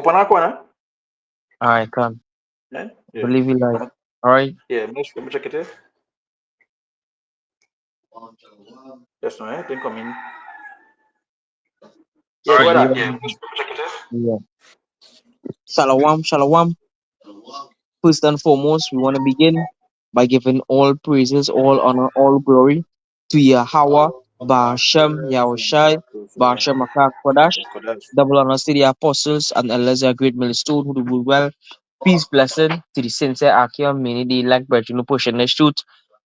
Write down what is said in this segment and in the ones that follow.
open our corner. I can. Yeah, yeah. Believe you like. I'm, All right. yeah, let me check it here. That's not it. Didn't come in. Yeah, So go we ahead. are, yeah. Shalom, shalom. First and foremost, we want to begin by giving all praises, all honor, all glory to Yahweh, Ba'ashem, Yahushai, Ba'ashem Akak Kodash. Double honors to the apostles and elders, a great millstone who do well. Peace, blessing to the sincere Akia, many the elect brethren who pushing the truth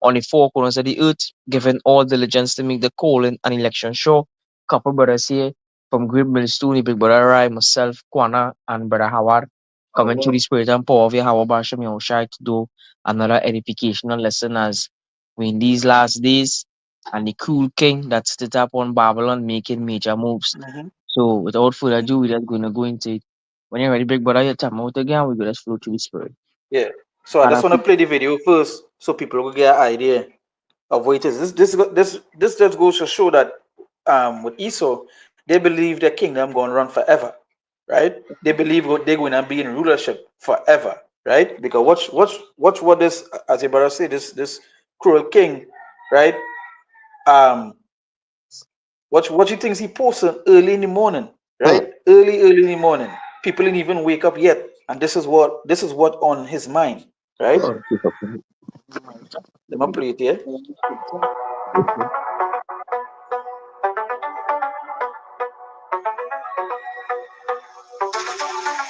on the four corners of the earth, giving all diligence to make the calling and election sure. Couple brothers here from Great Millstone, the big brother Rai, myself, Kwana, and brother Howard, coming to the spirit and power of Yahweh Basham Yahushai to do another edificational lesson as we in these last days and the cool king that stood up on Babylon making major moves. Mm-hmm. So without further ado, we're just going to go into it. When you're ready, big brother, you time out again, we're going to flow through the spirit. Yeah. So I And just I want to think, play the video first so people will get an idea of what it is. This just goes to show that with Esau, they believe their kingdom going to run forever, right? They believe they're going to be in rulership forever, right? Because watch what this, as your brother said, this cruel king, right? Um, what you think he posted early in the morning, Hmm. right? Early in the morning. People didn't even wake up yet, and this is what on his mind, right? Oh, pick up. Let me play it here.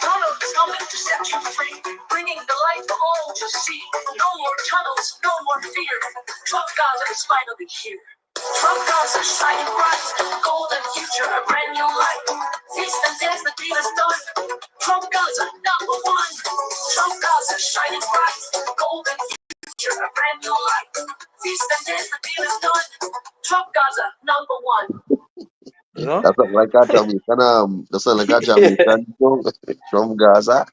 Donald is coming to set you free, bringing the light for all to see. No more tunnels, no more fear. Trump Gaza is finally here. Trump Gaza is shining bright, golden future, a brand new light. Feast and dance, the deal is done. Trump Gaza, number one. Trump Gaza is shining bright, golden future, a brand new light. Feast and dance, the deal is done. Trump Gaza, number one. You know? That's not like a Jamaican, that's not like a Jamaican song from Gaza.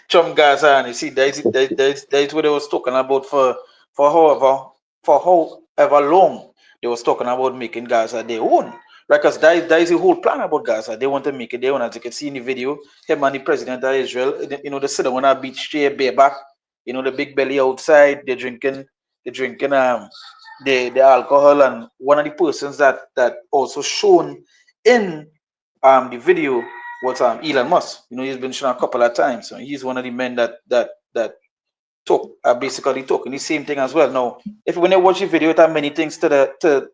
Trump Gaza, and you see, that's what they was talking about for however for however long they was talking about making Gaza their own. Right, because that is the whole plan about Gaza. They want to make it their own, as you can see in the video. Him and the president of Israel, they sit on a beach chair, bareback, the big belly outside. They're drinking the alcohol, and one of the persons that also shown in the video was Elon Musk. He's been shown a couple of times. So he's one of the men that talk basically talking the same thing as well. Now, if when you watch the video, it have many things to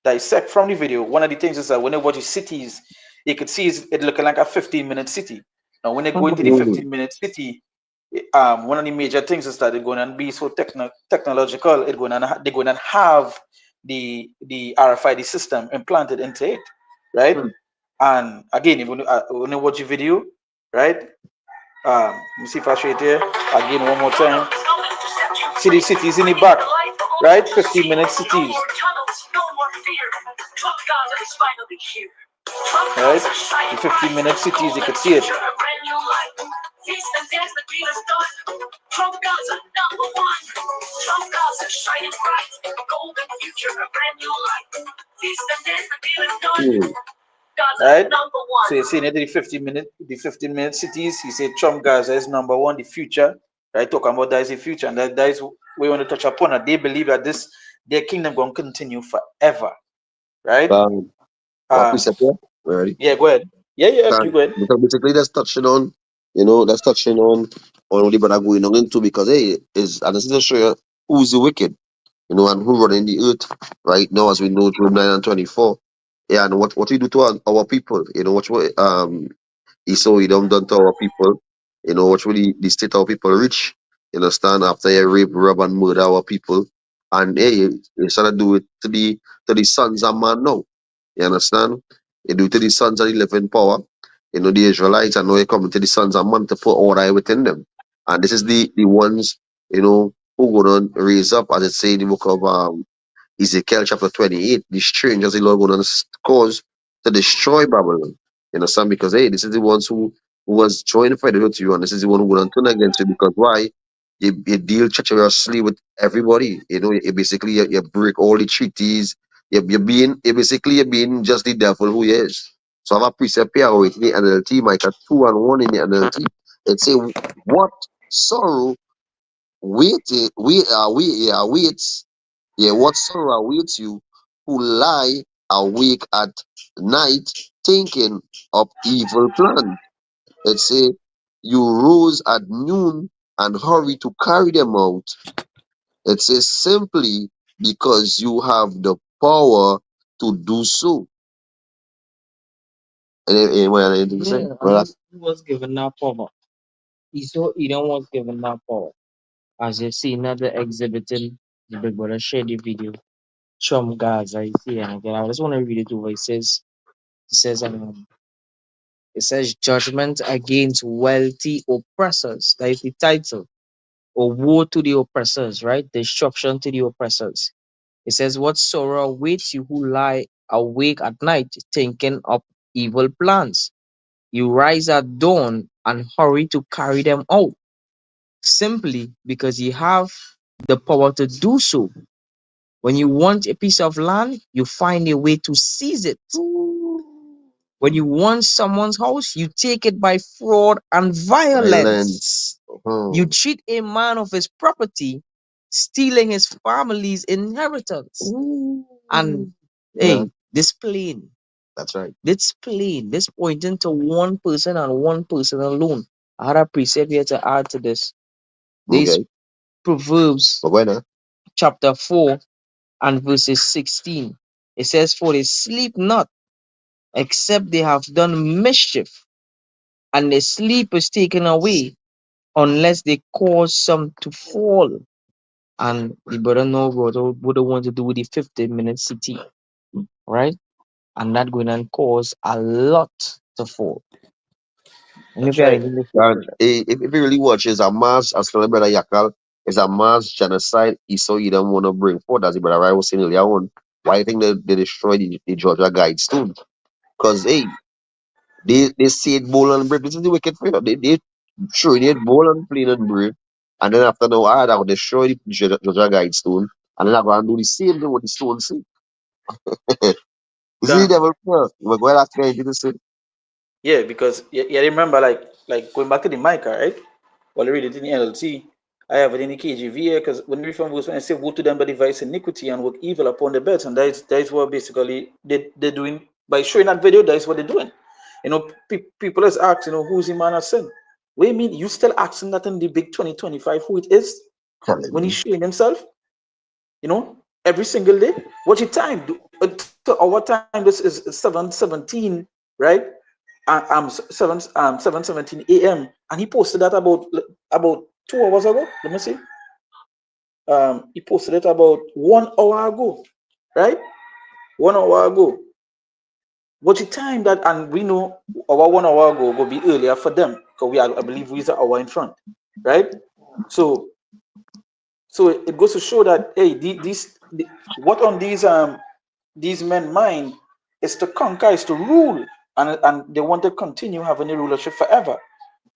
dissect from the video. One of the things is that when you watch the cities, you could see it looking like a 15-minute city. Now, when they go into the Mm. 15-minute city, one of the major things is that it's going to be so technological. They're going to have the RFID system implanted into it, right? Hmm. And again, if when you watch the video, right? Let me see if I show it here again one more time. See the cities in the back, right? 15-minute cities. Right? The 15-minute cities, you can see it. Trump Gaza, number one. Trump Gaza, shining bright. Golden future, a brand new light. Feast and dance, the deal is done. Hmm. Gaza, right? Number one. So you see it, the 15-minute cities. He said Trump Gaza is number one, the future. Right? Talking about that is the future, and that is we want to touch upon it. They believe that their kingdom gonna continue forever. Right? What we Um said here? Ready? yeah, go ahead. Yeah, you And go ahead. because basically that's touching on, that's touching on what are going on into because hey, and this is to show you who's the wicked, and who running the earth right now as we know Job 9 and 24. Yeah, and what we do to our people, Esau done to our people, what really the state our people rich, you understand, after you rape, rob and murder our people. And hey, you started do it to the sons of man now. You understand? You do it to the sons of the living power. The Israelites, and now you coming to the sons of man to put order within them. And this is the ones, who gonna raise up, as it say in the book of Ezekiel chapter 28, the strangers the Lord gonna cause to destroy Babylon. You understand? Because hey, this is the ones who was joined fighting with you, and this is the one who gonna turn against you because why? You deal treacherously with everybody. You basically you break all the treaties. You're being just the devil who he is. So I have a precept here with the NLT, Micah 2:1 in the NLT. It say, what sorrow awaits, yeah, what sorrow awaits you who lie awake at night thinking of evil plans. It say, you rose at noon and hurry to carry them out. It says simply because you have the power to do so. Anyone have anything to say? Yeah, Well, and he was given that power. Esau Edom was given that power. As you see another exhibiting, the big brother shared the video. From Gaza, you see, and again, I just want to read it over. It says judgment against wealthy oppressors. That is the title. Or woe to the oppressors, right? Destruction to the oppressors. It says, what sorrow awaits you who lie awake at night thinking up evil plans. You rise at dawn and hurry to carry them out, simply because you have the power to do so. When you want a piece of land, you find a way to seize it. When you want someone's house, you take it by fraud and violence. violence. You cheat a man of his property, stealing his family's inheritance. And Yeah, this plain, that's right. this pointing to one person and one person alone. I had a precept here to add to this. This Okay. Proverbs But when chapter 4 and verses 16. It says, for they sleep not, except they have done mischief, and their sleep is taken away, unless they cause some to fall. And the brother no would want to do with the 15-minute city, right? And that going to cause a lot to fall. And if That's you are right. in this, and if you really watch, it's a mass, as the brother Yakal, it's a mass genocide. Esau you don't want to bring forth, as the brother I was saying earlier on. Why I think they destroyed the Georgia Guidestone? Because hey, they said bowl and bread. This is the wicked for you. They sure they bowl and plain and bread. And then after now, I will destroy the Georgia Guidestone. And then I go and do the same thing with the stone say. You see the Can devil first. We're going to ask anything to say. Yeah, because you remember like going back to the Micah, right? Well, I read it in the NLT. I have it in the KJV here because when we from verse when I say woe to them by device iniquity and work evil upon the beds, and that is what basically they're doing by showing that video. That is what they're doing. People is asking, who's the man of sin? What do you mean you still asking that in the big 2025 who it is Telling when he's you. showing himself? Every single day. What's your time? To our time, this is 7:17, right? Seven 7:17 a.m. and he posted that about 2 hours ago. Let me see. He posted it about 1 hour ago, right? 1 hour ago. What's your time that? And we know our 1 hour ago will be earlier for them because I believe we're an hour in front, right? So it goes to show that hey, what on these men mind is to conquer, is to rule, and they want to continue having the rulership forever,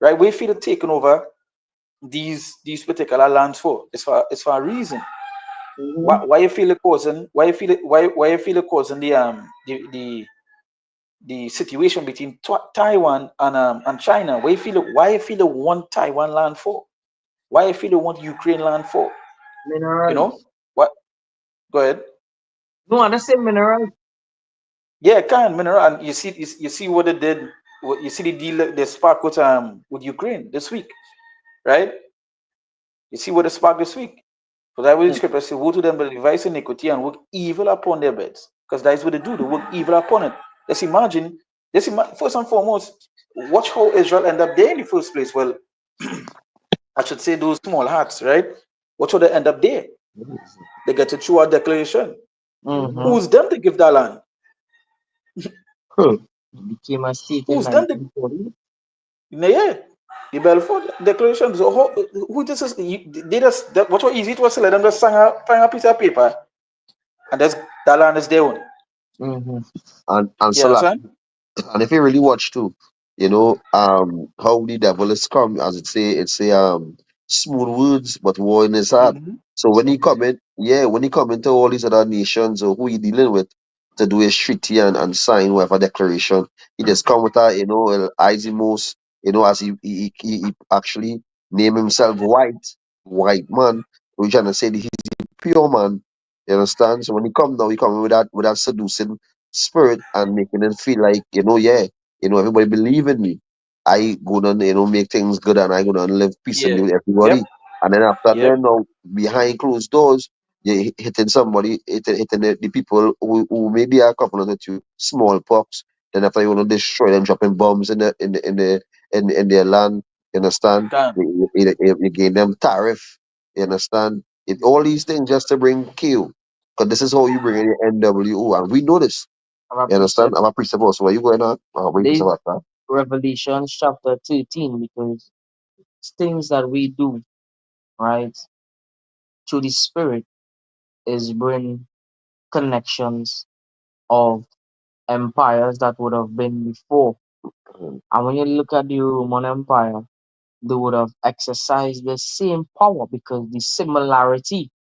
right? We feel taking over these particular lands for it's for a reason. Mhm. Why you feel it causing? Why you feel it causing the situation between Taiwan and China? Why you feel it want Taiwan land for? Why you feel it want Ukraine land for? You know Minerals. what? Go ahead. No, I just say minerals. Yeah, can mineral, and you see what they did. You see the deal they spark with Ukraine this week, right? You see what they spark this week. Because I will Mm. scripture say, woe to them that devise iniquity and work evil upon their beds. Because that is what they do. They work evil upon it. First and foremost, watch how Israel end up there in the first place. Well, I should say those small hearts, right? Watch how they end up there. They get to through a declaration. Mm-hmm. Who's them to give that land? Huh. It became a state in Who's them to 1940. Yeah, the Balfour Declaration. So who this is? They just what was easy it was to let them just sign a piece of paper and that's that land is their own. Mm-hmm. And You so like, understand? and if you really watch too, how the devil is come, as it's a smooth words, but war in his heart. Mm-hmm. So when he come in, when he come into all these other nations or who he dealing with, to do his treaty and sign whatever declaration. He just come with a, Izimos, as he actually name himself white man. We trying to say that he's a pure man. You understand? So when he come now, he come with that seducing spirit and making them feel like, yeah, everybody believe in me. I gonna, make things good and I gonna live peacefully Yeah. with Yep. everybody. And then after Yep. then now, behind closed doors, you hitting somebody, hitting the people who maybe are coupling with you, smallpox. Then after you want to destroy them, dropping bombs in their land. You understand? Can. You gain them tariff. You understand? All these things just to bring kill. Because this is how you bring in the NWO, and we know this. I'm a You understand? precept. I'm a precept also. Where you going on? I'm a precept This after. Revelation chapter 13, because it's things that we do, right, through the Spirit is bring connections of empires that would have been before. Mhm. And when you look at the Roman Empire, they would have exercised the same power because the similarity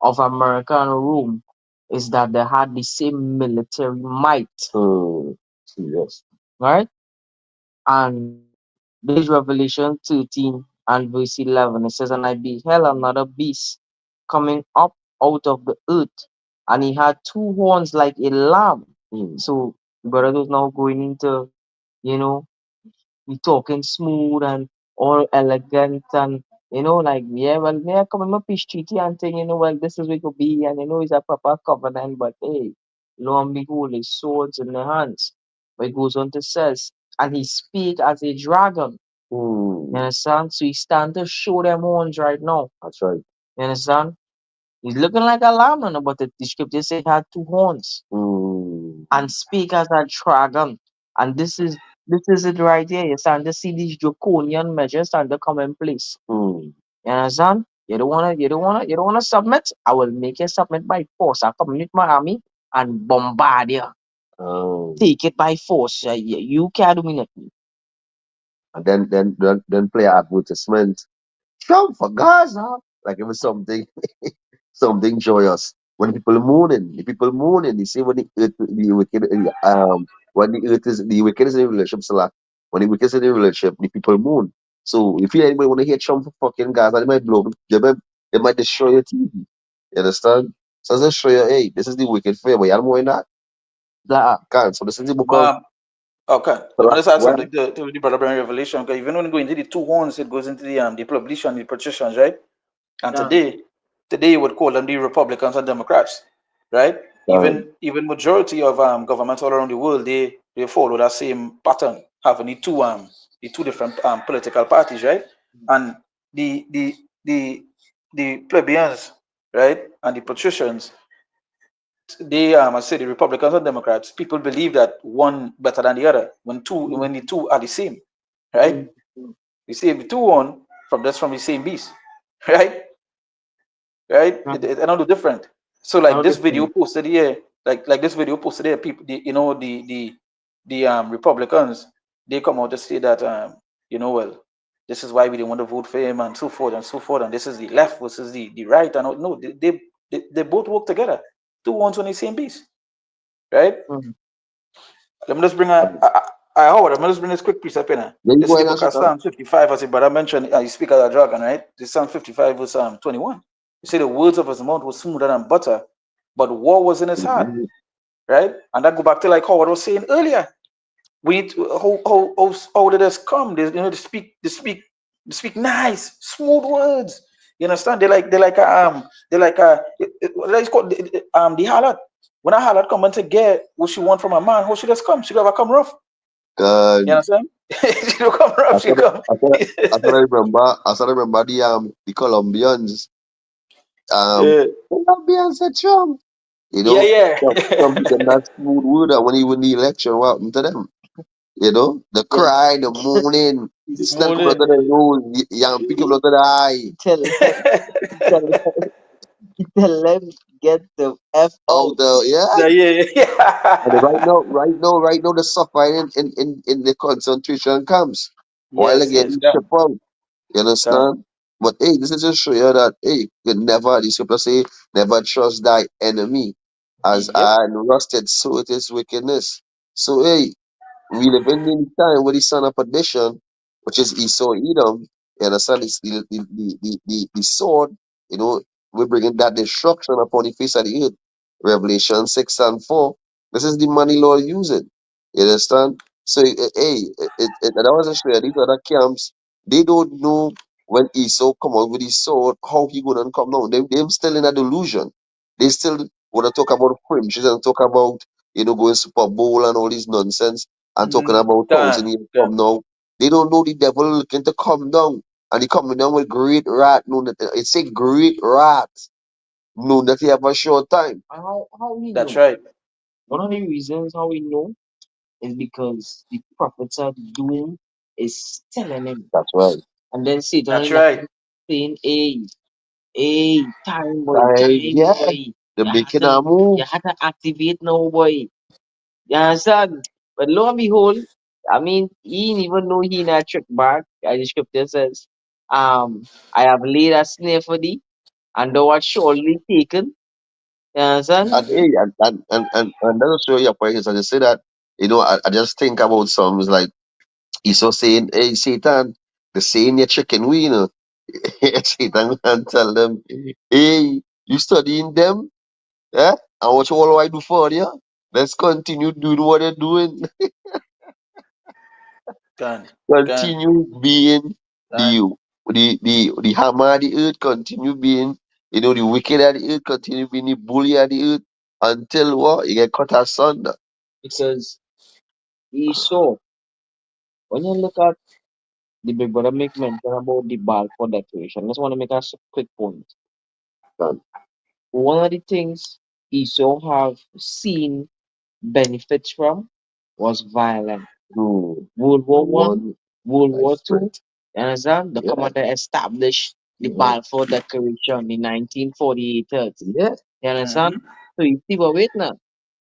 of America and Rome is that they had the same military might, Hmm. Yes. right? And this Revelation 13 and verse 11, it says, "And I beheld another beast coming up out of the earth, and he had two horns like a lamb." Hmm. So, brother was now going into, you know, we talking smooth and all elegant and like yeah, well, yeah, come in my peace treaty and thing, well, this is what it could be, and it's a proper covenant, but hey, lo and behold, his swords in the hands. But it goes on to says, and he speak as a dragon. You Hmm. understand? So he stand to show them horns right now. That's right. You understand? He's looking like a lamb, but the scripture say he had two horns Hmm. and speak as a dragon. And this is it right here. You start to see these draconian measures start to come in place. Hmm. You understand? You don't wanna submit. I will make you submit by force. I'll come with my army and bombard you. Um, Take it by force. You can't dominate me. and then play advertisement. Trump for Gaza. Like it was something joyous. When people mourning, they say when the earth, the wicked, when the wicked is in a relationship, when the wicked is in a relationship, the people mourn. So if you anybody want to hear Trump for fucking Gaza, they might blow, they might destroy your TV. You understand? So let's show you, hey, this is the wicked for you, but you don't know that. Blah. Can't. So this is the book of Um, okay. Let me Salak. just add Well, something to the brother Brian Revelation. Because even when you go into the two horns, it goes into the publication, the patricians, right? And Yeah. today you would call them the Republicans and Democrats, right? Even majority of governments all around the world, they follow that same pattern, having the two different political parties, right? And the the the the plebeians, right, and the patricians, they I say the Republicans and Democrats, people believe that one better than the other when the two are the same, right? Mm, You see the two one from the same beast, right? Right? mm. It not different. So like How this video different. posted here, like this video posted here, people, the Republicans, they come out to say that well, this is why we didn't want to vote for him and so forth and so forth, and this is the left versus the right, and no, they both work together. Two ones on the same beast, right? Mm. Let me just bring Howard, let me just bring this quick piece up in. there you This go is the and book answer of that. Psalm 55, as the brother mentioned. You speak as a dragon, right? This Psalm 55 verse 21. You say the words of his mouth were smoother than butter, but war was in his heart, Mhm. right? And that go back to like Howard was saying earlier. We need to, how did this come? They speak nice, smooth words. You understand? Let's call the harlot. When a harlot come and to get what she want from a man, how she just come? She never come rough. You God, understand? She don't come I rough. She said, come. I said, I said, I remember the Colombians. Yeah, Colombians are Trump. yeah, Some yeah. people that smooth word and when he win the election, what happened to them? The Well, cry, the moaning, the The snot coming out morning. of the nose, the young pick coming out of the eye. tell them, tell them, tell them get the F Oh, out. yeah. Yeah, yeah, And then yeah. right now, the suffering in the concentration camps while they Yes, yes, getting come, shipped out. You come. understand? But hey, this is just show you that hey, you never, the scripture say, never trust thy enemy. As Yep. iron rusted, so it is wickedness. So hey, we live in the time where the son of perdition, which is Esau Edom, you understand it's the sword, you know, we're bringing that destruction upon the face of the earth. Revelation 6 and 4. This is the money Lord using. You understand? So hey, that was a share. These other camps, they don't know when Esau come out with his sword, how he gonna come down. They're still in a delusion. They still wanna talk about fringes and talk about going Super Bowl and all this nonsense and talking about thousand Can, years can. from now. They don't know the devil looking to come down. And he coming down with great wrath. No, it's a great wrath. No, that he have a short time. How we That's know? right. One of the reasons how we know is because the prophets are doing is telling him. That's right. And then Satan That's left right. him saying, hey, Yeah, time boy. they're making a You move. had to activate now, boy. You understand? But lo and behold, I mean, he didn't even know he in a trick back. As the scripture says, I have laid a snare for thee, and thou art surely taken. You understand? And hey, and that'll show your point is I just say that, I just think about some like he's so saying, hey Satan, the saying your chicken wiener. Satan can tell them, hey, you studying them? Yeah? And what all I do for you? Let's continue doing what they're doing. Can, can, Continue being can. the hammer of the earth, continue being, the wicked of the earth, continue being the bully of the earth until what? You get cut asunder. Because he saw, when you look at the big brother make mention about the Balfour Declaration, I just want to make a quick point. And, One of the things Esau have seen benefits from was violence. World War One, one, World my War friend. Two. You understand? The Yeah, commander established the yeah, Balfour Declaration in 1948. yeah, You understand? Mm-hmm. So you see, but wait now.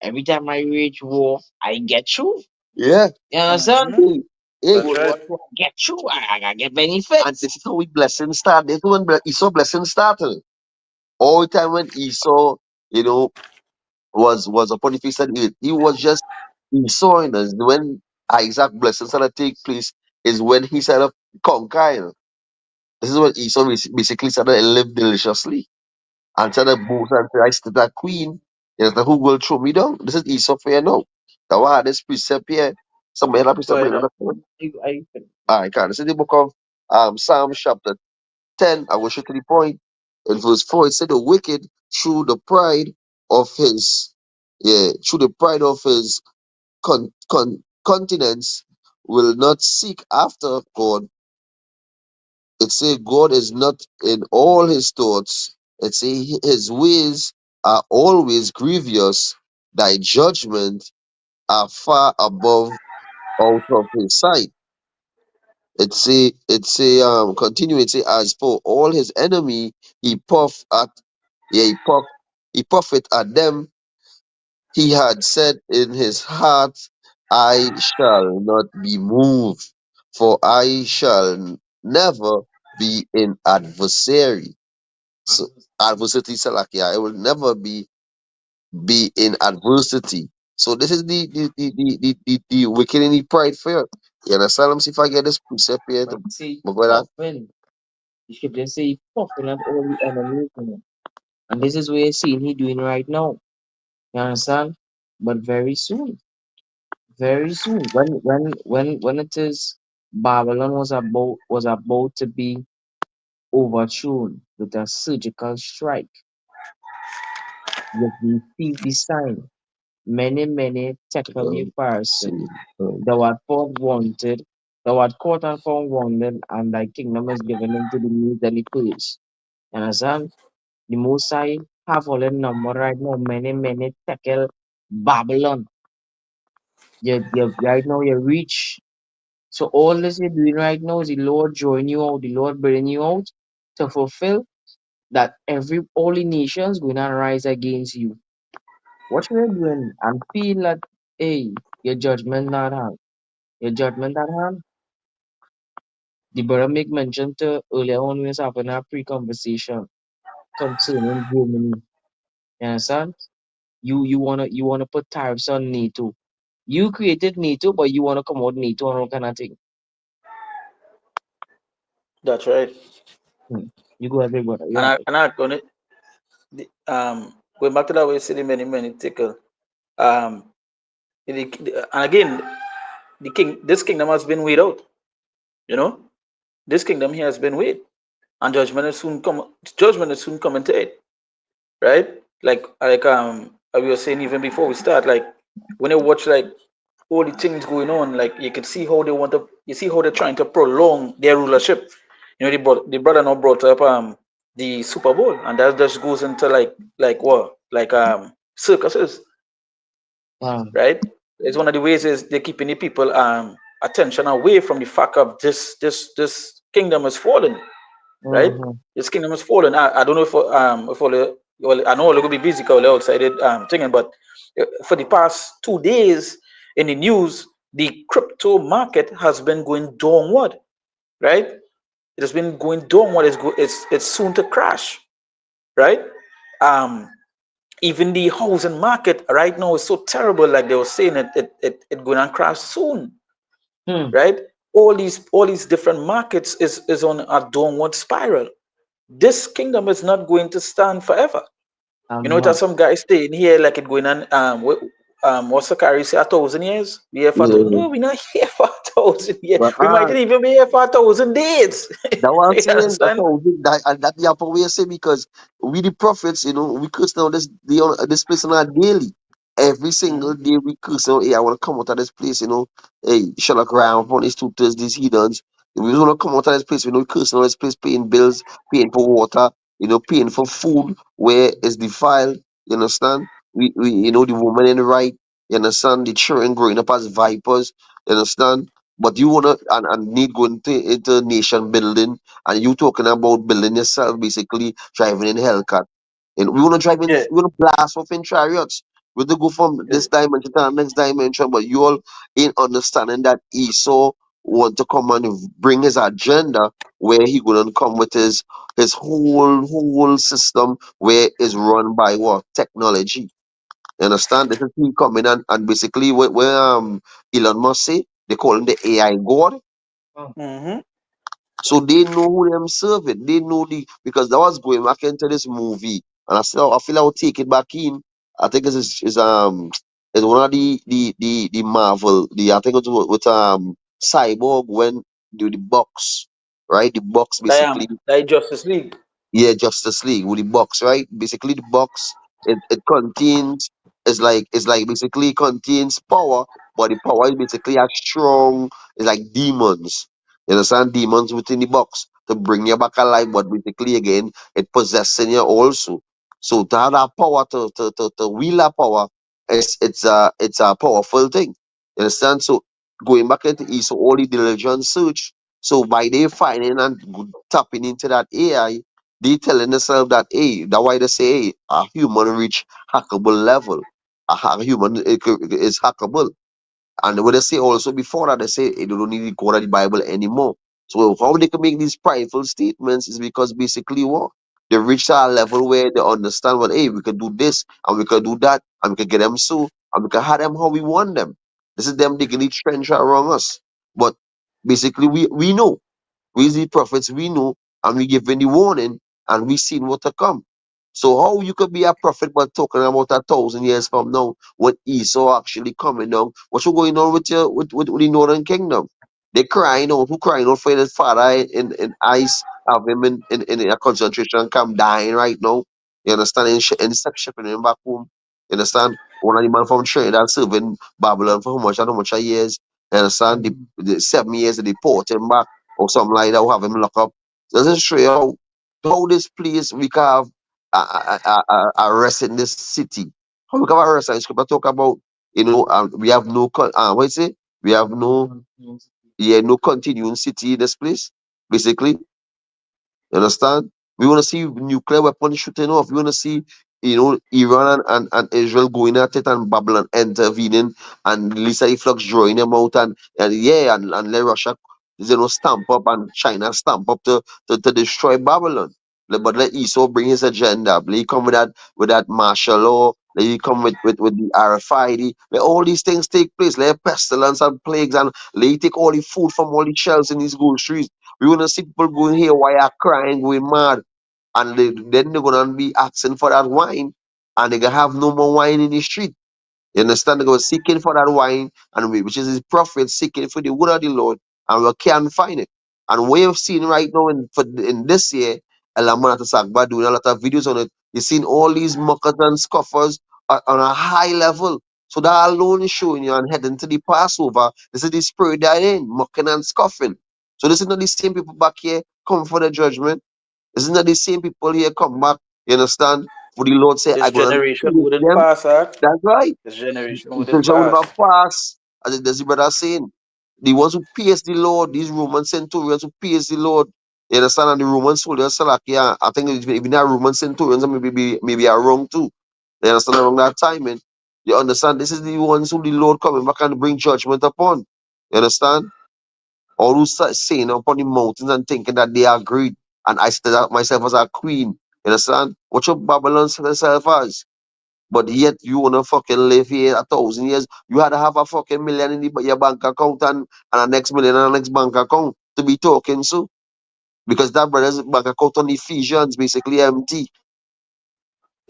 Every time I wage war, I get through. yeah. You understand? Mm-hmm. Hey, hey. That's World right. War Two, I get through. I get And benefits. this is how we blessing start. This is when Esau blessing started. All the time when Esau, you know, was upon the face of the earth. He was just he saw in us when Isaac blessings started take place is when he started conquering. This is when Esau basically started to live deliciously and started boast and say, I still that queen. Yes, the who will throw me down. This is Esau for you now. That why this precept here. Somebody that precept So you bring know, another one. I I can. This is the book of Psalm chapter 10. I will show to the point. In verse 4, it said the wicked through the pride of his through the pride of his continents will not seek after God. It say God is not in all his thoughts. It say his ways are always grievous. Thy judgment are far above out of his sight. Continue, it say, as for all his enemy, he puff at, he puff, he puffeth at them. He had said in his heart, I shall not be moved, for I shall never be in adversary. So adversity, Salakia, I will never be in adversity. So this is the wicked and the pride fear. You understand? Let me see if I get this precept here. but see, My brother. often the scripture say, puffing at all the enemies. And this is what you're seeing he doing right now. You understand? But very soon, when it is Babylon was about to be overthrown with a surgical strike, yet we see the sign. Many tackle the person. See, Thou art found wanted, thou art caught and found wanted, and thy kingdom is given into the new daily place. You understand? The Most High have all in number right now. Many tackle Babylon. You right now you reach. So all this you're doing right now is the Lord drawing you out, the Lord bringing you out to fulfill that every all the nations gonna rise against you. What you're doing and feel that hey, your judgment not hand. Your judgment at hand. The brother make mention to earlier on we was having a pre-conversation concerning Germany. You understand? You wanna put tariffs on NATO. You created NATO, but you wanna come out NATO and all kind of thing. That's right. Hmm. You go ahead, big brother. You And have I it. and I gonna going back to that way, city many tickle. Um, and again, this kingdom has been weighed out. You know, this kingdom here has been weighed, and judgment is soon come. Judgment is soon coming to it, right? Like we were saying even before we start, like when you watch like all the things going on, like you can see how they want to, you see how they're trying to prolong their rulership. You know, the brother now brought up the Super Bowl, and that just goes into like what, like circuses, Um, right? It's one of the ways is they're keeping the people attention away from the fact of this kingdom has fallen, right? mhm. This kingdom has fallen. I don't know if all the, well, I know they're gonna be busy because they're outside it thinking, but for the past 2 days in the news, the crypto market has been going downward, right? It has been going downward. It's soon to crash, right? Um, Even the housing market right now is so terrible. Like they were saying, it going to crash soon, Hmm. right? All these different markets is on a downward spiral. This kingdom is not going to stand forever. You know, I'm it has mad. some guys staying here like it going on. What's the carry say 1,000 years? We here for Yeah. no, we're not here for 1,000 years. But We might even be here for 1,000 days. that what I'm You saying. That's understand? how we, that and that the upper way say because we the prophets, we curse now this place on our daily. Every single Mhm. day we curse now. Hey, I want to come out of this place. Hey, Sherlock around on these tutors, these heathens. We want to come out of this place. We cursing on this place, paying bills, paying for water, paying for food where it's defiled. You understand? We the woman in the right. You understand? The children growing up as vipers. You understand? But you wanna and need going into nation building, and you talking about building yourself, basically driving in Hellcat. And we wanna drive in, Yeah. we wanna blast off in chariots. We want to go from Yeah. this dimension to the next dimension, but you all ain't understanding that Esau want to come and bring his agenda where he gonna come with his whole system where is run by what technology. You understand? This is him coming and basically where Elon Musk say they call him the AI God. Oh, Mm-hmm. So they know who them serving. They know because that was going back into this movie. And I feel I will take it back in. I think it's one of the Marvel, I think it's with Cyborg when do the box, right? The box basically. That Justice League. Yeah, Justice League with the box, right? Basically, the box it contains it's like basically contains power, but the power is basically as strong. It's like demons. You understand? Demons within the box to bring you back alive, but basically again it possessing you also. So to have that power to wield that power, it's a powerful thing. You understand? So going back into so all the diligence search. So by they finding and tapping into that AI, they telling themselves that, hey, that's why they say, hey, a human reach hackable level. A human is hackable. And what they say also before that, they say hey, they don't need to go to the Bible anymore. So how they can make these prideful statements is because basically what? They reach a level where they understand what, hey, we can do this and we can do that and we can get them so and we can have them how we want them. This is them digging the trench around us. But basically we know. We the prophets we know, and we giving the warning, and we seen what to come. So how you could be a prophet but talking about 1,000 years from now when Esau actually coming down? What's going on with your with the northern kingdom? They crying out, who crying out for his father in ice, have him in a concentration camp dying right now. You understand? And shipping him back home. You understand? One of the man from Trinidad serving Babylon for how much a years. You understand? mhm. The 7 years that they port him back or something like that, will have him lock up. Does it show you how this place we can have a rest in this city? How we can have a rest in scripture talk about, we have no, what is it? We have no, yeah, no continuing city in this place, basically. You understand? We want to see nuclear weapons shooting off. We want to see, Iran and Israel going at it and Babylon intervening and Lisa Flux drawing them out and yeah, and let Russia, stamp up and China stamp up to destroy Babylon. But let Esau bring his agenda. Let he come with that martial law. Let he come with the RFID. Let all these things take place. Let pestilence and plagues and let he take all the food from all the shelves in these groceries. We wanna see people going here while are crying, going mad. And then they're gonna be asking for that wine and they gonna have no more wine in the street. You understand? They go seeking for that wine, and which is his prophet seeking for the word of the Lord, and we can't find it. And we have seen right now in this year, Elamanata Sagba doing a lot of videos on it. You've seen all these mockers and scoffers on a high level. So that alone is showing you and heading to the Passover. This is the spirit they're in, mocking and scoffing. So this is not the same people back here come for the judgment. This is not the same people here come back. You understand? For the Lord say, This I'm gonna generation punish wouldn't them. pass, Act. That's right. This generation wouldn't Scripture will pass. not pass. As the brother saying, the ones who pierce the Lord, these Roman centurions who pierce the Lord, you understand? And the Roman soldiers, so like, yeah, I think even that Roman centurions maybe are wrong too. You understand around that timing. You understand? This is the ones who the Lord coming back and bring judgment upon. You understand? All who start saying upon the mountains and thinking that they are great, and I set up myself as a queen. You understand? What your Babylon set yourself as? But yet you wanna fucking live here 1,000 years. You had to have a fucking million in your bank account and a next million in the next bank account to be talking so. Because that brother's bank account on Ephesians basically empty.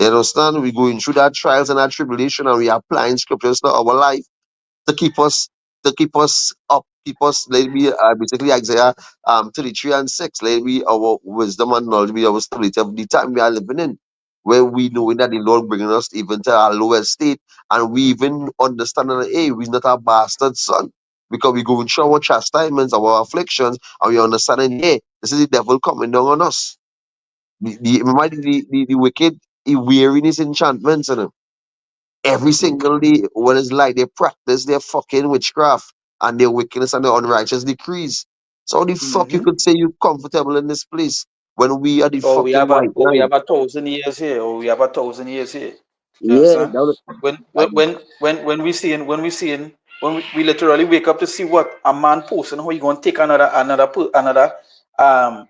You understand? We're going through that trials and that tribulation and we are applying scriptures to our life to keep us up, keep us let it be basically Isaiah 33 and 6. Let it be our wisdom and knowledge be our stability of the time we are living in. Where we knowing that the Lord bringing us even to our lowest state and we even understanding that hey, we're not a bastard son. Because we go through our chastisements, our afflictions, and we understanding, yeah, this is the devil coming down on us. Remember the wicked, he wearing his enchantments in him. Every single day, what it's like they practice their fucking witchcraft and their wickedness and their unrighteous decrees. So how the fuck you Hmm. could say you comfortable in this place when we are the Or we fucking have a white or we line? have 1,000 years here, or we have 1,000 years here. You Yeah, understand? When that, we literally wake up to see what a man posts and how he gonna take another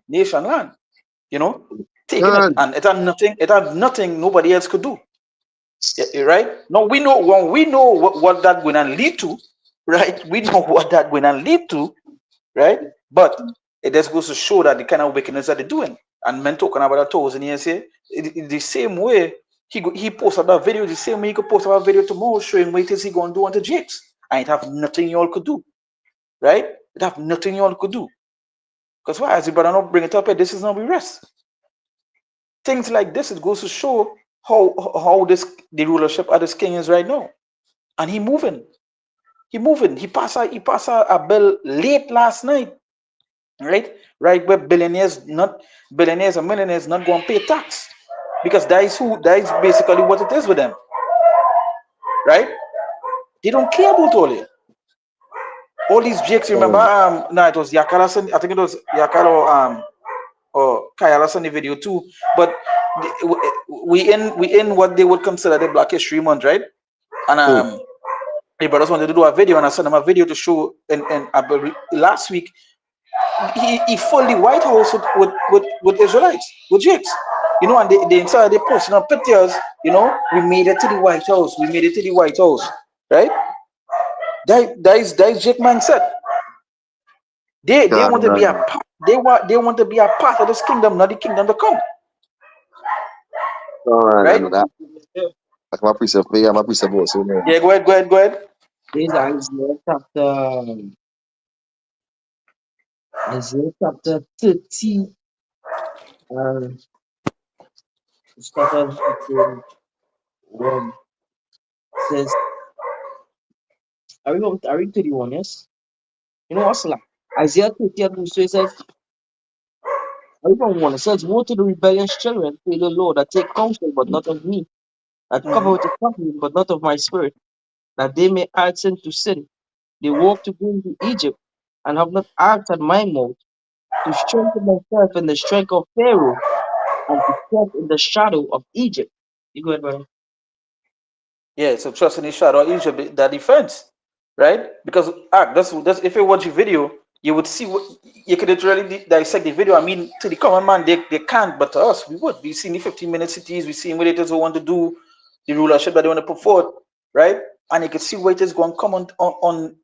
nation land, you know, taking it, God, and it had nothing nobody else could do. Right? No, we know when we know what that going to lead to, right? We know what that going to lead to, right? But it just goes to show that the kind of wickedness that they're doing. And men talking about 1,000 years here, the same way he posted that video, the same way he could post a video tomorrow showing what it is he gonna do unto Jakes, and it have nothing y'all could do, right? It have nothing y'all could do. Because why? As the brother not bring it up here, this is not we rest. Things like this, it goes to show how this the rulership of this king is right now, and he moving. He moving. He passed a bill late last night, right? Right where billionaires and millionaires not going to pay tax because that is basically what it is with them, right? They don't care about all these jakes. Remember, God, no, it was Yakala. I think it was Yakala or Kayala the video too. But we in what they would consider the Black History Month, right? And hmm, the brothers wanted to do a video, and I sent them a video to show. And last week he filled the White House with Israelites, with Jakes. And they inside they posting up pictures, we made it to the White House. We made it to the White House. Right? That is Jake mindset. They God, want to be a man. part, they want to be a part of this kingdom, not the kingdom to come. All right, I Right? know that. That's my precept. Yeah, my precept also, man. Yeah, go ahead. There's Isaiah chapter 30, uh, started with the one. It says, are we 31, yes? You know what's like? Isaiah 30 and verse 2, it says, I read from one. It says, woe to the rebellious children, say the Lord, that take counsel, but not of me, that cover with Hmm. the covenant, but not of my spirit, that they may add sin to sin. They walk to go into Egypt, and have not asked at my mouth, to strengthen themselves in the strength of Pharaoh, and to trust in the shadow of Egypt. You go ahead, brother. Yeah, so trust in the shadow of Egypt, that defense, right? Because that's if you watch the video, you would see what you could literally dissect the video. I mean, to the common man, they can't, but to us, we would. We've seen the 15-minute cities, we've seen what it is we want to do, the rulership that they want to put forward, right? And you can see what it is going to come on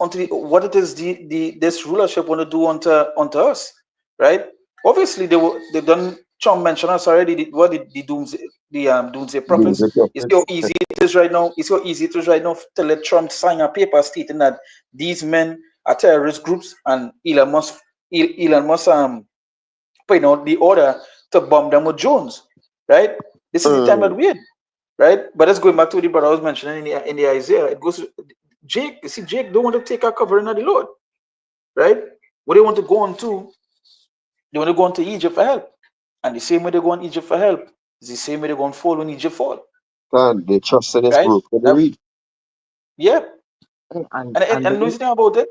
onto what it is the this rulership want to do onto us, right? Obviously, they've done. Chong mentioned us already. What the doomsday Lose prophets. the You see how justice. easy it is right now. You see how easy it is right now to let Trump sign a paper stating that these men are terrorist groups, and Elon Musk putting out the order to bomb them with drones, right? This is the time that Mm. we're in, right? But let's go back to the brother I was mentioning in the Isaiah. It goes Jake. You see, Jake don't want to take our covering of the Lord, right? What they want to go on to, they want to go on to Egypt for help. And the same way they go on Egypt for help is the same way they're going to fall when Egypt fall, God, they trust in this right? group. Can you That, read? yeah. And And and know anything about it?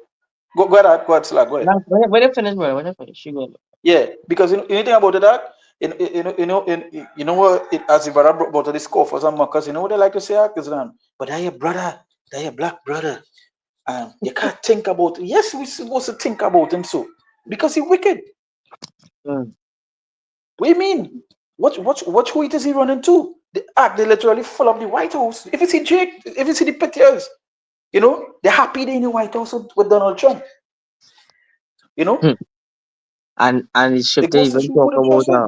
Go ahead, Slack, go ahead. when I finish, bro, when I finish, you go. Yeah, because anything about it that you know what it, as the brother brought to this scoffers and mockers, you know what they like to say, Akizran? But that your brother, that your black brother. You can't think about it. Yes, we're supposed to think about him so. Because he wicked. Mm. What do you mean? Watch who it is he running to. They literally full up the White House. If you see Jake, if you see the pictures, they're happy they're in the White House with Donald Trump. You know, Hmm. And the it scripture goes to even show talk who they about trust in.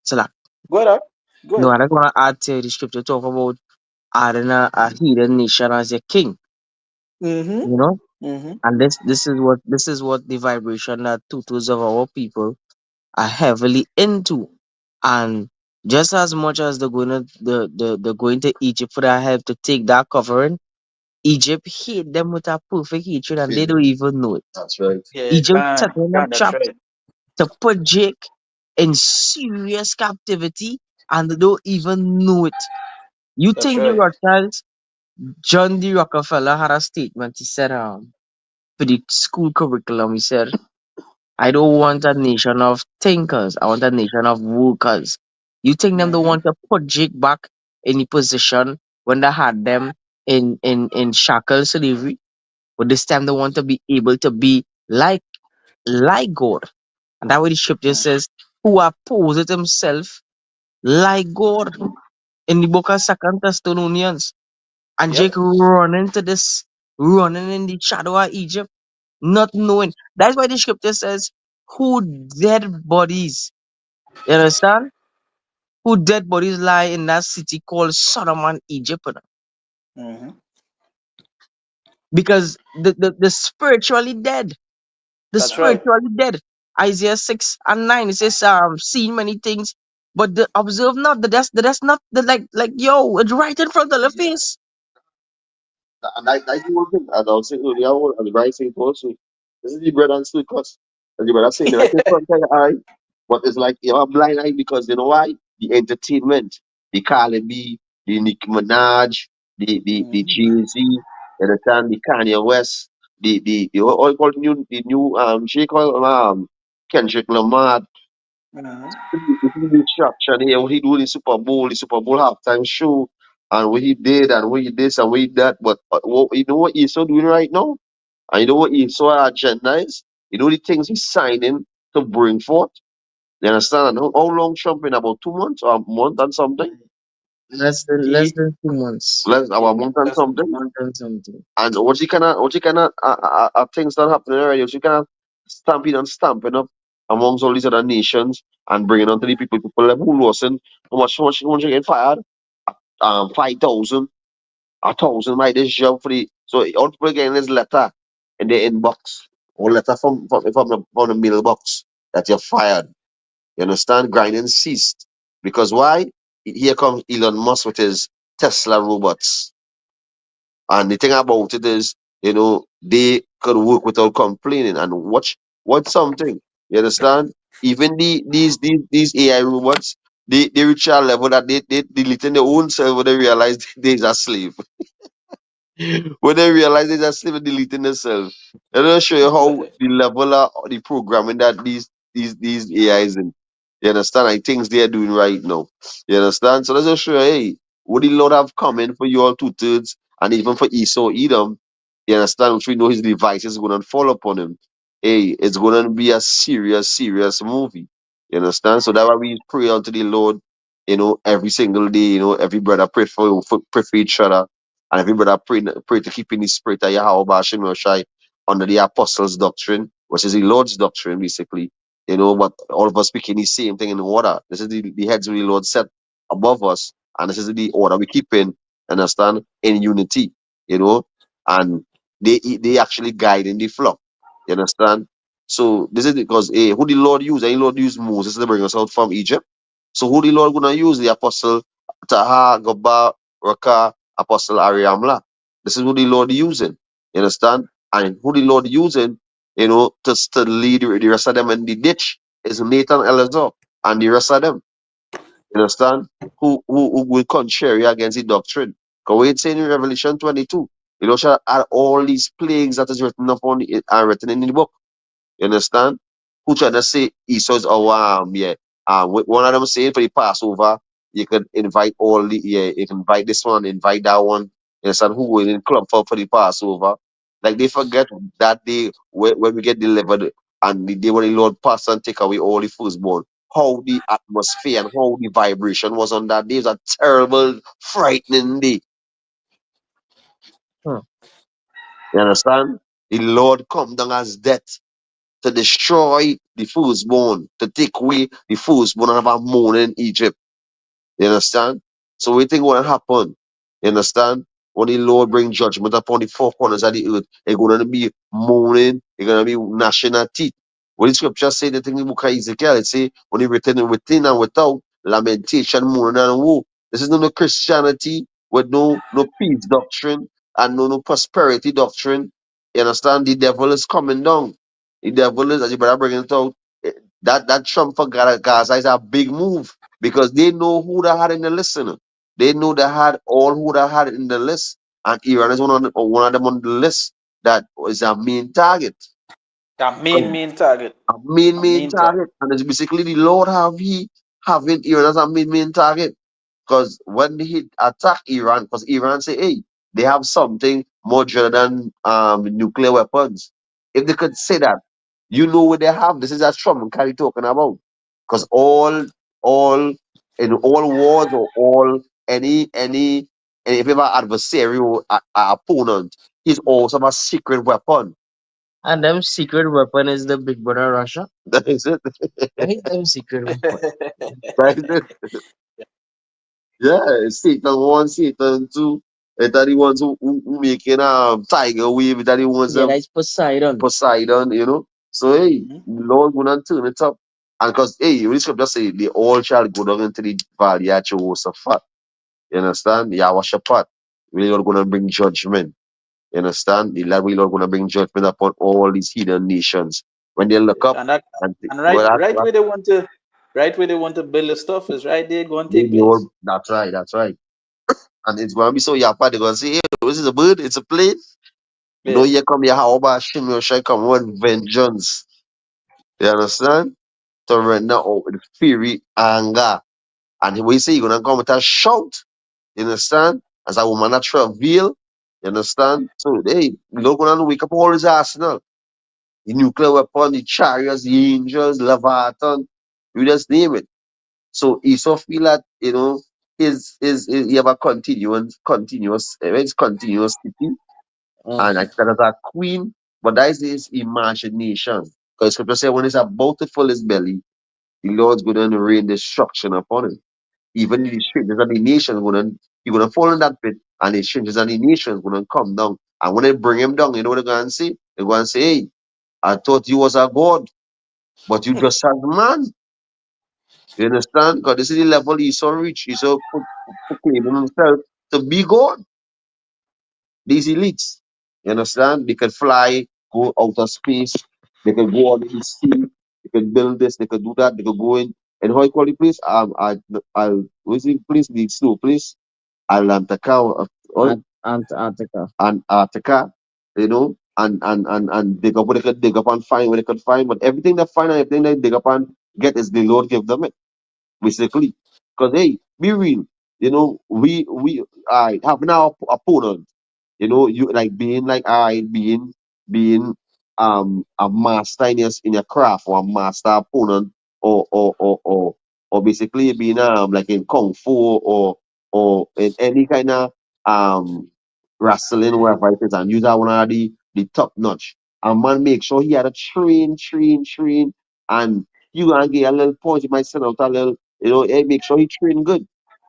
so like, Go ahead, go no, ahead. I'm not gonna add to the scripture talk about adding a heathen nation as a king, Mm-hmm. you know? Mm-hmm. And this is what the vibration that two-thirds of our people are heavily into. And just as much as they're going to Egypt for that help to take that covering, Egypt hate them with a perfect hatred and they Feel. don't even know it. That's right. Yeah, Egypt setting them that's traps right. to put Jake in serious captivity and they don't even know it. You That's think the right. Rothschilds, John D. Rockefeller had a statement. He said, for the school curriculum, he said, I don't want a nation of thinkers. I want a nation of workers. You think them don't Mm-hmm. want to put Jake back in the position when they had them in shackle slavery? But this time they want to be able to be like God. And that way the scripture says, who opposed himself like God in the book of Second Thessalonians. And Jake Yep. running to this, running in the shadow of Egypt, not knowing. That's why the scripture says, who dead bodies, you understand? Who dead bodies lie in that city called Sodom and Egypt. Mm-hmm. Because the spiritually dead, the That's right. spiritually dead. Isaiah 6 and 9, it says, seen many things, but the observe not, that's not the like, yo, it's right in front of the face. And that's the one thing. As I was saying earlier, as Brian saying also, this is the bread and sweet cuss. As the brother saying, right in front of your eye, but it's like you have a blind eye because you know why? The entertainment, the Carly B, the Nicki Minaj, the Mm-hmm. Jay-Z, you understand, the Kanye West, the what you call the new she call Kendrick Lamar, Mm-hmm. the structure here, what he do in the Super Bowl halftime show, and what he did, and what he this, and what he that. But you know what he's so doing right now? And you know what he's so agenda is? You know the things he's signing to bring forth? You understand? And how long Trump in about 2 months or a month and something? Less He, than 2 months. Less about a month and that's something. Month and something. And what you kind of things that happening already, what you kind of stamping and stamping up amongst all these other nations and bringing on to the people like who wasn't how much you get fired? 5,000, 1,000 by this job for the so all people getting this letter in their inbox or letter from the mailbox that you're fired. You understand? Grinding ceased. Because why? Here comes Elon Musk with his Tesla robots. And the thing about it is, they could work without complaining and watch something. You understand? Even these AI robots, they reach a level that they deleting their own self when they realize they're a slave. When they realize they're a slave and deleting themselves. And I'll show you how the level of the programming that these AIs in. You understand? I things they are doing right now. You understand? So let's just show you, hey, what the Lord have coming for you all two-thirds and even for Esau Edom. You understand? Which we know his devices is going to fall upon him. hey, it's gonna be a serious, serious movie. You understand? So that's why we pray unto the Lord, every single day. Every brother pray for each other, and every brother pray to keep in the spirit of Yahweh Bashim Roshai under the apostles' doctrine, which is the Lord's doctrine, basically. But all of us speaking the same thing in order. This is the heads of the Lord set above us, and this is the order we keep in, understand, in unity, you know, and they actually guide in the flock. You understand? So this is because who the Lord used? And the Lord used Moses to bring us out from Egypt. So who the Lord gonna use? The apostle Taha, Gaba, Raka, Apostle Ariamla. This is who the Lord using. You understand? And who the Lord using, to lead the rest of them in the ditch is Nathan Elazar and the rest of them. You understand? Who will contrary against the doctrine. Because we saying in Revelation 22, shall add all these plagues that is written upon it are written in the book. You understand? Who trying to say Esau's yeah. One of them saying for the Passover, you can invite all the you can invite this one, invite that one. You understand? Who will in club for the Passover? Like they forget that day when we get delivered and the day when the Lord pass and take away all the firstborn. How the atmosphere and how the vibration was on that day. It was a terrible, frightening day. Hmm. You understand? The Lord come down as death to destroy the firstborn, to take away the firstborn of our mourning in Egypt. You understand? So we think what happen. You understand? When the Lord bring judgment upon the four corners of the earth, it's gonna be mourning, it's gonna be gnashing of teeth. When the scripture say the thing in the book of Ezekiel, it say when he written within and without, lamentation, mourning and woe. This is not no Christianity with no peace doctrine and no prosperity doctrine. You understand? The devil is coming down. The devil is, as you better bring it out, eh, that Trump for Gaza is a big move because they know who they had in the list. They know they had all who they had in the list, and Iran is one of them on the list that is a main target. A main target. A main A main target, target. and it's basically the Lord having Iran as a main target. Because when he attack Iran, because Iran say, hey, they have something more dreaded than nuclear weapons. If they could say that, you know what they have. This is a Trump and Kerry talking about. Because all in all wars or all any if you have an adversary or a opponent, he's also have a secret weapon. And them secret weapon is the big brother Russia. That is it. Right? Them secret weapon. That is it. Yeah, Satan one, Satan two. That the ones who making tiger wave. That the ones Yeah, that's Poseidon. Poseidon. So hey, Mhm. Lord gonna turn it up. And because hey, when the scripture say they all shall go down into the valley of Jehoshaphat. You understand? Yahweh really Lord gonna bring judgment. You understand? The Lord really Lord gonna bring judgment upon all these heathen nations. When they look up And that and and well, right where they want to build the stuff is right there going to take they all, place. that's right, that's right. And it's gonna be so yappa, they're gonna say, hey, this is a bird, it's a plane. No, Yeah. here come Yahweh Shim Yoshai come with vengeance. You understand? To render out with fury, anger. And we say you're gonna come with a shout. You understand? As a woman that travail. You understand? So hey, you're gonna wake up all his arsenal. The nuclear weapon, the chariots, the angels, Leviathan, you just name it. So Esau feel that, is he have a it's continuousity, and I Mm. think that is a queen, but that is his imagination. Because scripture says when it's about to fill his belly, the Lord's going to rain destruction upon him. Even the strangers and the nations gonna fall in that pit, and the strangers and the nations gonna come down. And when they bring him down, you know what they're gonna say? They're gonna say, hey, I thought you was a god, but you just as man. You understand? Because this is the level Esau reached. Esau proclaiming himself to be God. These elites. You understand? They could fly, go outer space, they could go on the sea, they could build this, they could do that, they could go in. And how you call the place? What's the place? The snow place? Atlantica or Antarctica. Antarctica, and dig up what they could dig up and find what they could find. But everything they find and everything they dig up and get is the Lord give them it, basically. Because hey, be real. We having our opponent, you like being like I being a master in your craft or a master opponent or basically being like in kung fu or in any kind of um wrestling wherever it is and use that one of the top notch. A man make sure he had a train and you gonna get a little point, you might send out a little, hey, make sure he train good.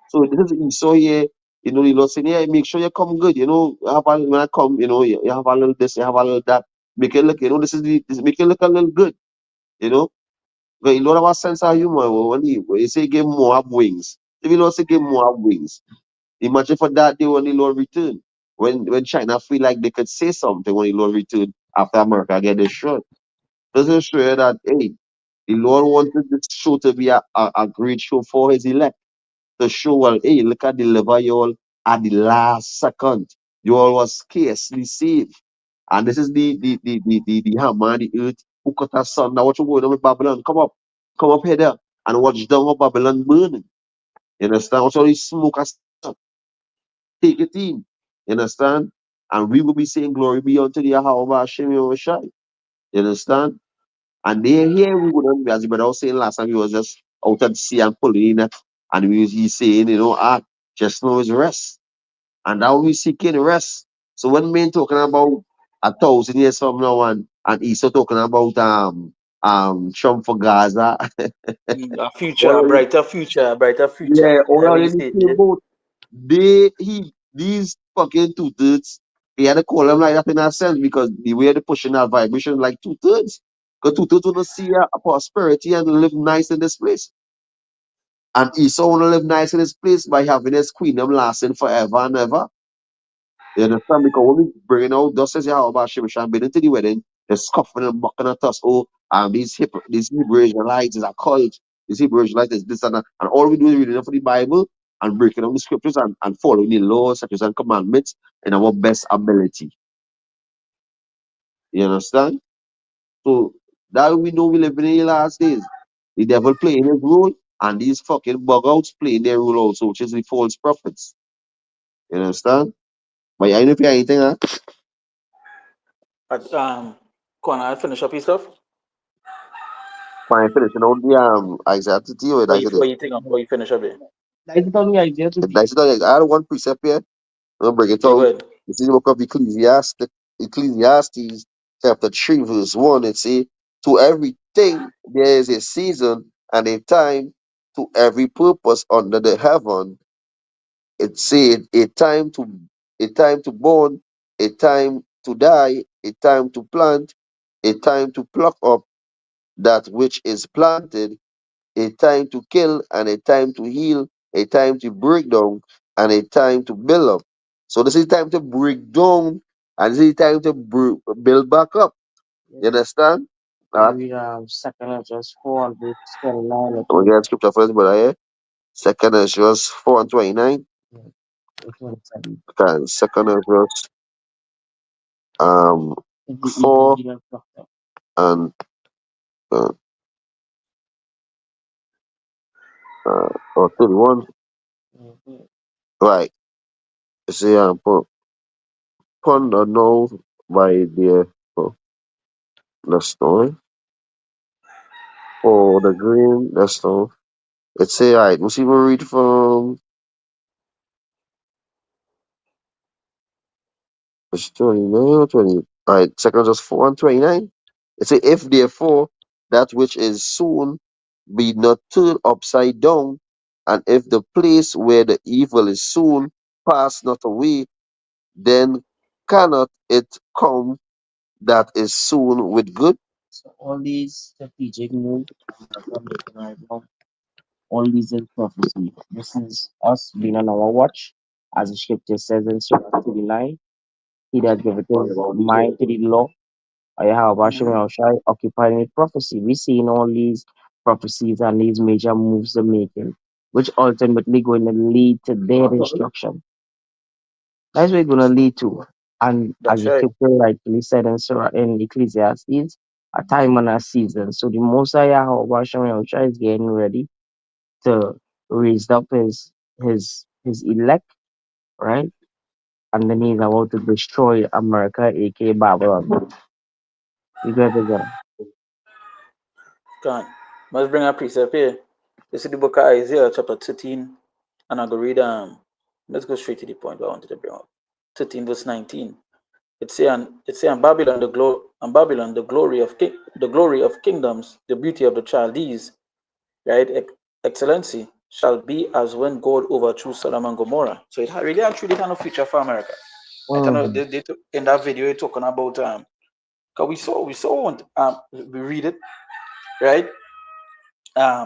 So this is Esau here, the Lord saying, yeah, make sure you come good, when I come, you have a little this, you have a little that, make it look, make it look a little good, you know. But the Lord have a sense of humor when he say give more have wings. If the Lord say give more have wings, imagine for that day when the Lord return. When China feel like they could say something when the Lord return after America get destroyed. Doesn't show you that hey, the Lord wanted this show to be a great show for his elect to show, well, hey, look at deliver you all at the last second. You all was scarcely saved. And this is the hammer, the earth, who cut our son. Now what you going on with Babylon? Come up here there and watch down what Babylon burning. You understand? Watch all this smoke and stuff. Take it in. You understand? And we will be saying glory be unto the Yahweh Hashem Yahushai. You understand? And they here we wouldn't be as the brother was saying last time he was just out at sea and pulling in it. And he's saying, just know his rest. And now we seeking rest. So when men talking about 1,000 years from now and Esau talking about Trump for Gaza, A future, all a of brighter future, a brighter future. yeah, Is all that of what you them say? came about these fucking two-thirds, he had to call them like that in a sense because the way they're pushing that vibration like two-thirds. Because two-thirds want to see a prosperity and live nice in this place. And Esau want to live nice in this place by having his queendom lasting forever and ever. You understand? Because when we bring out thus says Yahweh Hashem Shah been into the wedding, they're scoffing and mocking at us. Oh, these Hebrew Israelites is a cult. These Hebrew Israelites is this and that. And all we do is reading for the Bible and breaking down the scriptures and following the laws, statutes, and commandments in our best ability. You understand? So that we know we live in the last days. The devil playing his role and these fucking bug outs playing their role also, which is the false prophets. You understand? But I know if you have anything, huh? But, Quan, I finish up your stuff. Fine, finishing out the Isaiah 50 or What that's you, it. what you think of how you finish up it? That is only idea to That's it. I had one precept here. I'm gonna bring it Yeah, go out. ahead. It's in the book of Ecclesiastes chapter 3, verse 1. It says, to everything there is a season and a time to every purpose under the heaven. It said a time to born, a time to die, a time to plant, a time to pluck up that which is planted, a time to kill and a time to heal, a time to break down and a time to build up. So this is time to break down and this is time to build back up. You understand? Alright. read second of just 4 verse 29 or I'm gonna get scripture first, but here. Second is just 4 and 29. 27. Okay, second is just um If the evil 4 be not plucked up. and uh, or 31. Mhm. Right. See ponder know by the stone. Or the green, the stone. Let's say, all right, we'll see, we'll read from verse 29 or 20. All right, second just 4 and 29. It say, if therefore that which is sown be not turned upside down, and if the place where the evil is sown pass not away, then cannot it come that is sown with good? So all these strategic moves America making right now, all these is prophecy. This is us being on our watch, as the scripture says in Surah 39. He that giveth his mind to the law, Yahweh Hashem Mm-hmm. Yahushai, occupying with prophecy. We seeing all these prophecies and these major moves they're making, which ultimately going to lead to their destruction. That's where it's going to lead to. And as That's the right. scripture rightly said in Surah in Ecclesiastes, a time and a season. So the Messiah Yahweh Hashem Yahushai is getting ready to raise up his elect, right? And then he's about to destroy America, aka Babylon. You got it, brother. Can Let's bring a precept here. This is the book of Isaiah, chapter 13, and I go read let's go straight to the point I wanted to bring up. 13 verse 19. It's saying Babylon the glory of kingdoms, the beauty of the child is, right? Excellency shall be as when God overthrew Sodom and Gomorrah. So it really and truly kind of future for America. I don't know Mm-hmm. in that video you're talking about because we read it, right?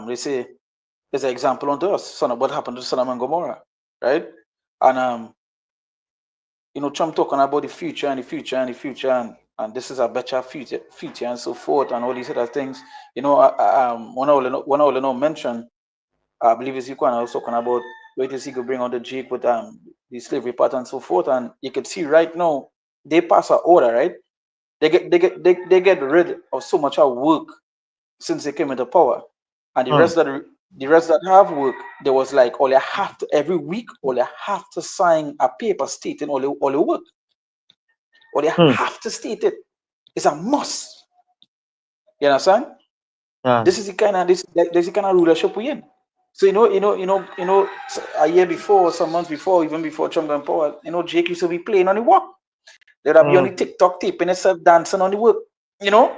They say there's an example unto us, son of what happened to Sodom and Gomorrah, right? And Trump talking about the future and the future and the future and this is a better future and so forth and all these other things. One I will know mention, I believe it's Equan, I was talking about wait till he could bring on the Jake with the slavery part and so forth. And you can see right now they pass an order, right? They get rid of so much of work since they came into power. And the rest that have work, there was like all you have to every week, all you have to sign a paper stating all your work. All you Mm-hmm. have to state it. It's a must. You understand? Yeah. This is the kind of rulership we in. So a year before, some months before, even before Trump got in power, Jake used to be playing on the work. They'd be on the Mm-hmm. TikTok taping himself dancing on the work. You know,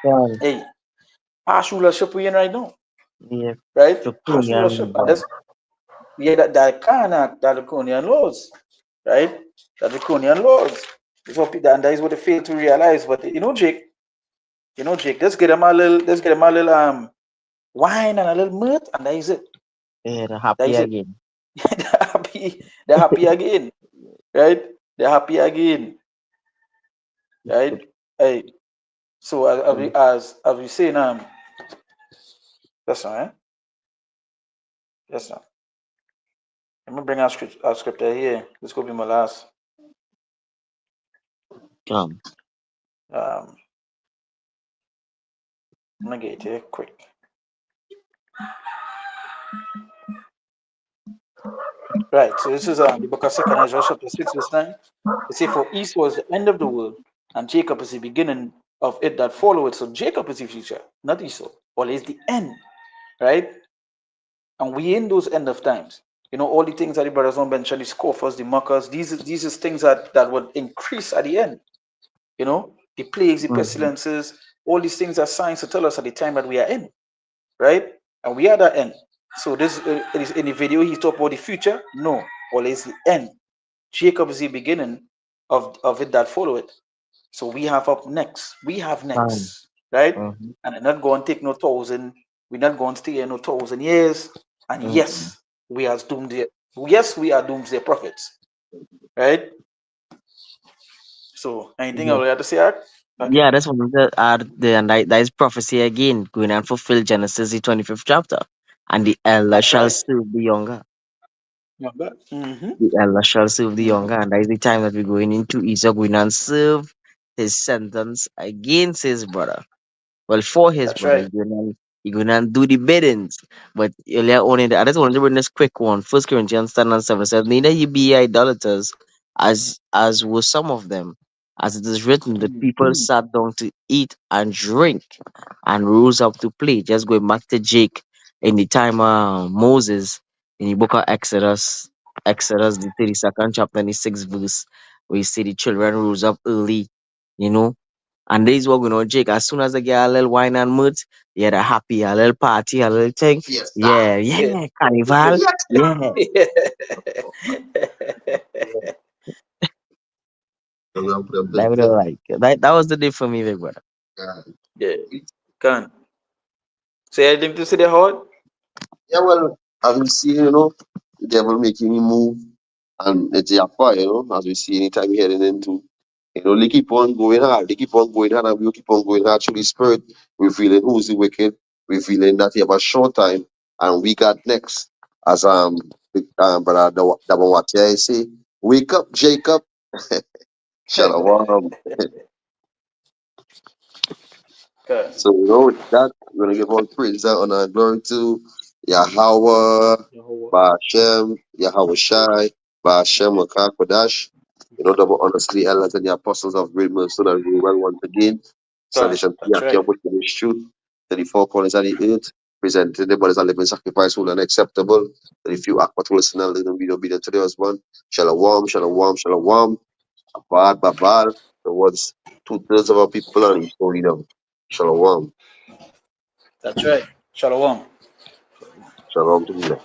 Yeah. hey, harsh rulership we in right now, Yeah. right? Harsh Draconian rule, rulership, and brother. that's yeah, that draconian laws, right? That draconian laws. And that is what they fail to realize. But Jake, let's get him a little wine and a little mirth, and that is it. Yeah, they're That happy is it. again. They're happy again, right? They're happy again, right? Hey, so as we say now, that's right. That's not. Let me bring our scripture here. This could be my last. Come. Um, I'm gonna get it here quick. Right. So this is the book of Second Ezra, chapter 6, verse 9. It says, "For east was the end of the world, and Jacob is the beginning of it that followed." So Jacob is the future, not Esau. Well, it's the end, right? And we in those end of times. All the things that the brothers don't mention, the scoffers, the mockers, these is things that would increase at the end. The plagues, the Mm-hmm. pestilences, all these things are signs to tell us at the time that we are in, right? And we are the end. So this is in the video he talked about the future. No, well, it's the end. Jacob is the beginning of it that follow it. So we have up next. We have Come. next, right? Mm-hmm. And they're not going to take no thousand. We're not going to stay here no 1,000 years. And Mm-hmm. yes, we are doomsday prophets, right? So anything else Yeah. you have to say, Art? Okay. Yeah, that's one of the and that is prophecy again, going and fulfill Genesis the 25th chapter. And the elder That's shall right. serve the younger. Remember? Mm-hmm. The elder shall serve the Mm-hmm. younger, and that is the time that we're going into. Esau going and serve his sentence against his brother. Well, for his That's brother, right. you're gonna do the biddings. But earlier on in the I just wanted to bring this quick one. First Corinthians 10 and 7 says, "Neither ye be idolaters, as were some of them. As it is written, the Mm-hmm. people sat down to eat and drink and rose up to play." Just going back to Jake in the time of Moses in the book of Exodus, the 32nd chapter and the 6th verse, where you see the children rose up early, you know, and this is what we know, Jake. As soon as they get a little wine and mood, yeah, they're happy, a little party, a little thing. Yeah, Yeah. yeah, carnival. Yeah. I'm gonna put up That the would have like that was the day for me, big brother. yeah. Yeah. Can say anything to say the hard? Yeah, well, as we see, the devil making him move, and it's a fire, as we see anytime we're heading into, they keep on going hard, and we keep on going hard through the spirit. We're feeling who's the wicked, we're feeling that you have a short time, and we got next. As brother Dawati say, wake up, Jacob, Shalom. Can So, with that, we're going to give all praise and honor and glory to Yahweh, Jehovah. Ba'ashem, Yahweh Shai, Ba'ashem, Kodash. Double honestly, elders and the apostles of great milestone and rule well once again. God. Salvation That's can right. put in his truth to the four corners of the earth, presenting the body as a living sacrifice, holy and acceptable. To the few act what will listen and be obedient to the husband. Shalom, shalom, shalom. Abad, babad, towards two-thirds of our people and each them. Shalom. That's right. Shalom. Shalom to you.